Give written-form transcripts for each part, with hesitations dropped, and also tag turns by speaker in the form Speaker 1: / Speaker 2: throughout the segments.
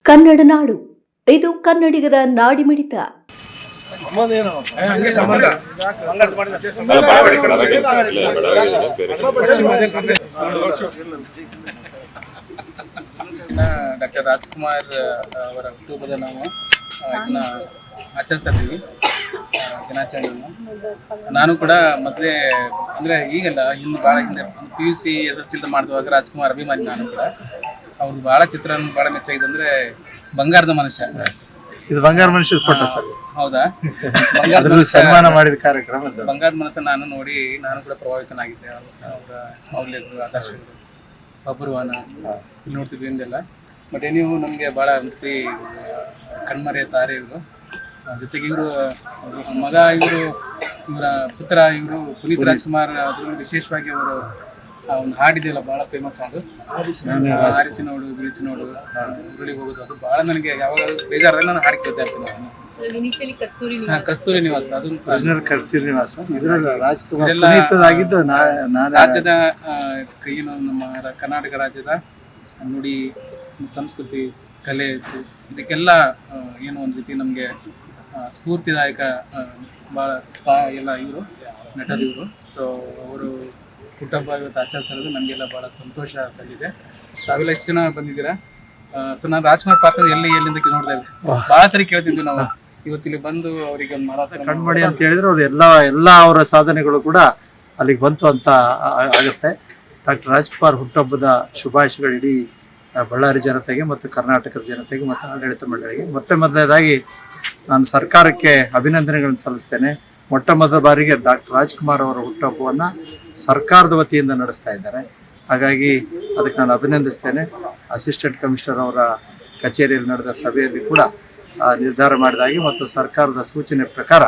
Speaker 1: ಕನ್ನಡ ನಾಡು ಇದು ಕನ್ನಡಿಗರ ನಾಡಿಮಿಡಿತ.
Speaker 2: ಡಾಕ್ಟರ್ ರಾಜ್ಕುಮಾರ್ ಅವರ ಹುಟ್ಟುಹಬ್ಬದ ನಾವು ಇದನ್ನ ಆಚರಿಸ್ತಾ ಇದ್ದೀವಿ ದಿನಾಚರಣೆಯನ್ನು. ನಾನು ಕೂಡ ಮೊದಲೇ ಅಂದರೆ ಈಗಲ್ಲ ಭಾಳ ಹಿಂದೆ PUC SSLC ಮಾಡ್ತುವಾಗ ರಾಜ್ಕುಮಾರ್ ಅಭಿಮಾನಿ ನಾನು ಕೂಡ. ಅವ್ರು ಭಾಳ ಚಿತ್ರ ಭಾಳ ಮೆಚ್ಚಾಗಿದೆ ಅಂದರೆ ಬಂಗಾರದ ಮನುಷ್ಯ.
Speaker 3: ಇದು ಬಂಗಾರ ಮನುಷ್ಯದ ಫೋಟೋ ಸರ್.
Speaker 2: ಹೌದಾ?
Speaker 3: ಸನ್ಮಾನ ಮಾಡಿದ ಕಾರ್ಯಕ್ರಮ
Speaker 2: ಬಂಗಾರದ ಮನುಷ್ಯ ನಾನು ನೋಡಿ ನಾನು ಕೂಡ ಪ್ರಭಾವಿತನಾಗಿದ್ದೆ. ಅವರ ಮೌಲ್ಯಗಳು, ಆದರ್ಶಗಳು, ಅಪೂರ್ವನ ಇಲ್ಲಿ ನೋಡ್ತಿದ್ವಿ ಹಿಂದೆಲ್ಲ. ಬಟ್ ನೀವು ನಮಗೆ ಭಾಳ ವೃತ್ತಿ ಕಣ್ಮರೆಯ ತಾರೆ ಇವರು. ಜೊತೆಗೆ ಇವರು ಮಗ, ಇವರ ಪುತ್ರ ಇವರು ಪುನೀತ್ ರಾಜ್ಕುಮಾರ್. ಅದರಲ್ಲೂ ವಿಶೇಷವಾಗಿ ಅವರು ಒಂದು ಹಾಡಿದೆಯಲ್ಲ ಭಾಳ ಫೇಮಸ್ ಹಾಡು, ಆರಿಸಿ ನೋಡು ಬಿಳಿಸಿ ನೋಡು ಉರುಳಿಗೆ ಹೋಗೋದು. ಅದು ಭಾಳ ನನಗೆ ಯಾವಾಗ ಬೇಜಾರಾದ್ರೆ ನಾನು ಹಾಡಿ ಕೇಳ್ತಾ ಇರ್ತೀನಿ. ಕಸ್ತೂರಿ ನಿವಾಸ, ಅದೊಂದು
Speaker 3: ಕಸ್ತೂರಿ ನಿವಾಸ.
Speaker 2: ರಾಜ್ಯದ ಏನು ನಮ್ಮ ಕರ್ನಾಟಕ ರಾಜ್ಯದ ನುಡಿ, ಸಂಸ್ಕೃತಿ, ಕಲೆ, ಇದಕ್ಕೆಲ್ಲ ಏನೋ ಒಂದು ರೀತಿ ನಮಗೆ ಸ್ಫೂರ್ತಿದಾಯಕ ಭಾಳ ಎಲ್ಲ ಇವರು ನಟರು ಇವರು. ಸೊ ಅವರು ಹುಟ್ಟುಹಬ್ಬ ಇವತ್ತು ಆಚರಿಸ್ತಾ ಇರೋದು ನಮಗೆಲ್ಲ ಭಾಳ ಸಂತೋಷ ತಂದಿದೆ. ತಾವೆಲ್ಲ ಎಷ್ಟು ಜನ ಬಂದಿದ್ದೀರಾ? ಸೊ ನಾನು ರಾಜ್ಕುಮಾರ್ ಪಾತ್ರ ಎಲ್ಲಿಂದ ನೋಡ್ತಾ ಇದ್ದೆ, ಭಾಳ ಸರಿ ಕೇಳ್ತಿದ್ವಿ ನಾವು. ಇವತ್ತಿಲ್ಲಿ ಬಂದು ಅವರಿಗೆ
Speaker 3: ಕಣ್ಮಣಿ ಅಂತ ಹೇಳಿದ್ರೆ ಅವ್ರು ಎಲ್ಲ ಅವರ ಸಾಧನೆಗಳು ಕೂಡ ಅಲ್ಲಿಗೆ ಬಂತು ಅಂತ ಆಗುತ್ತೆ. ಡಾಕ್ಟರ್ ರಾಜ್ಕುಮಾರ್ ಹುಟ್ಟುಹಬ್ಬದ ಶುಭಾಶಯಗಳು ಇಡೀ ಬಳ್ಳಾರಿ ಜನತೆಗೆ ಮತ್ತು ಕರ್ನಾಟಕದ ಜನತೆಗೆ ಮತ್ತು ಆಡಳಿತ ಮಂಡಳಿಗೆ. ಮೊದಲನೇದಾಗಿ ನಾನು ಸರ್ಕಾರಕ್ಕೆ ಅಭಿನಂದನೆಗಳನ್ನು ಸಲ್ಲಿಸ್ತೇನೆ. ಮೊದಲ ಬಾರಿಗೆ ಡಾಕ್ಟರ್ ರಾಜ್ಕುಮಾರ್ ಅವರ ಹುಟ್ಟುಹಬ್ಬವನ್ನು ಸರ್ಕಾರದ ವತಿಯಿಂದ ನಡೆಸ್ತಾ ಇದ್ದಾರೆ. ಹಾಗಾಗಿ ಅದಕ್ಕೆ ನಾನು ಅಭಿನಂದಿಸ್ತೇನೆ. ಅಸಿಸ್ಟೆಂಟ್ ಕಮಿಷನರ್ ಅವರ ಕಚೇರಿಯಲ್ಲಿ ನಡೆದ ಸಭೆಯಲ್ಲಿ ಕೂಡ ನಿರ್ಧಾರ ಮಾಡಿದಾಗೆ ಮತ್ತು ಸರ್ಕಾರದ ಸೂಚನೆ ಪ್ರಕಾರ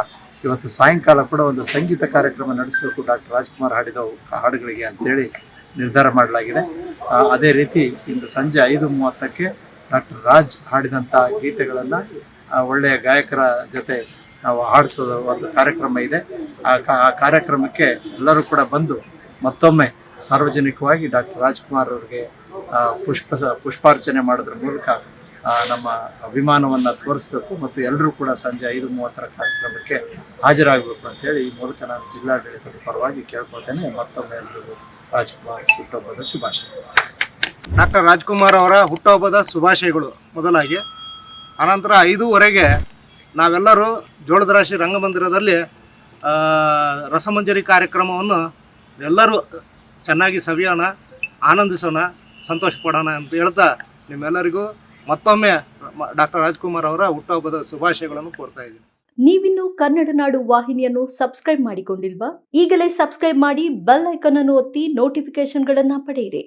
Speaker 3: ಇವತ್ತು ಸಾಯಂಕಾಲ ಕೂಡ ಒಂದು ಸಂಗೀತ ಕಾರ್ಯಕ್ರಮ ನಡೆಸಬೇಕು ಡಾಕ್ಟರ್ ರಾಜ್ಕುಮಾರ್ ಹಾಡಿದ ಹಾಡುಗಳಿಗೆ ಅಂತೇಳಿ ನಿರ್ಧಾರ ಮಾಡಲಾಗಿದೆ. ಅದೇ ರೀತಿ ಇಂದು ಸಂಜೆ 5:30ಕ್ಕೆ ಡಾಕ್ಟರ್ ರಾಜ್ ಹಾಡಿದಂಥ ಗೀತೆಗಳನ್ನು ಒಳ್ಳೆಯ ಗಾಯಕರ ಜೊತೆ ನಾವು ಹಾಡಿಸೋದು ಒಂದು ಕಾರ್ಯಕ್ರಮ ಇದೆ. ಆ ಕಾರ್ಯಕ್ರಮಕ್ಕೆ ಎಲ್ಲರೂ ಕೂಡ ಬಂದು ಮತ್ತೊಮ್ಮೆ ಸಾರ್ವಜನಿಕವಾಗಿ ಡಾಕ್ಟರ್ ರಾಜ್ಕುಮಾರ್ ಅವರಿಗೆ ಪುಷ್ಪಾರ್ಚನೆ ಮಾಡೋದ್ರ ಮೂಲಕ ನಮ್ಮ ಅಭಿಮಾನವನ್ನು ತೋರಿಸ್ಬೇಕು ಮತ್ತು ಎಲ್ಲರೂ ಕೂಡ ಸಂಜೆ 5:30 ಕಾರ್ಯಕ್ರಮಕ್ಕೆ ಹಾಜರಾಗಬೇಕು ಅಂತೇಳಿ ಈ ಮೂಲಕ ನಾನು ಜಿಲ್ಲಾಡಳಿತದ ಪರವಾಗಿ ಕೇಳ್ಕೊಳ್ತೇನೆ. ಮತ್ತೊಮ್ಮೆ ಎಲ್ಲರಿಗೂ ರಾಜ್ಕುಮಾರ್ ಹುಟ್ಟುಹಬ್ಬದ ಶುಭಾಶಯಗಳು.
Speaker 4: ಡಾಕ್ಟರ್ ರಾಜ್ಕುಮಾರ್ ಅವರ ಹುಟ್ಟುಹಬ್ಬದ ಶುಭಾಶಯಗಳು ಮೊದಲಾಗಿ. ಅನಂತರ 5:15ಕ್ಕೆ ನಾವೆಲ್ಲರೂ ಜೋಳದ ರಾಶಿ ರಂಗಮಂದಿರದಲ್ಲಿ ರಸಮಂಜರಿ ಕಾರ್ಯಕ್ರಮವನ್ನು ಎಲ್ಲರೂ ಚೆನ್ನಾಗಿ ಸವಿಯೋಣ, ಆನಂದಿಸೋಣ, ಸಂತೋಷ ಪಡೋಣ ಅಂತ ಹೇಳ್ತಾ ನಿಮ್ಮೆಲ್ಲರಿಗೂ ಮತ್ತೊಮ್ಮೆ ಡಾಕ್ಟರ್ ರಾಜ್ಕುಮಾರ್ ಅವರ ಹುಟ್ಟುಹಬ್ಬದ ಶುಭಾಶಯಗಳನ್ನು ಕೋರ್ತಾ ಇದ್ದೀನಿ.
Speaker 1: ನೀವಿನ್ನು ಕನ್ನಡ ನಾಡು ವಾಹಿನಿಯನ್ನು ಸಬ್ಸ್ಕ್ರೈಬ್ ಮಾಡಿಕೊಂಡಿಲ್ವಾ? ಈಗಲೇ ಸಬ್ಸ್ಕ್ರೈಬ್ ಮಾಡಿ ಬೆಲ್ ಐಕಾನ್ ಅನ್ನು ಒತ್ತಿ ನೋಟಿಫಿಕೇಶನ್ಗಳನ್ನು ಪಡೆಯಿರಿ.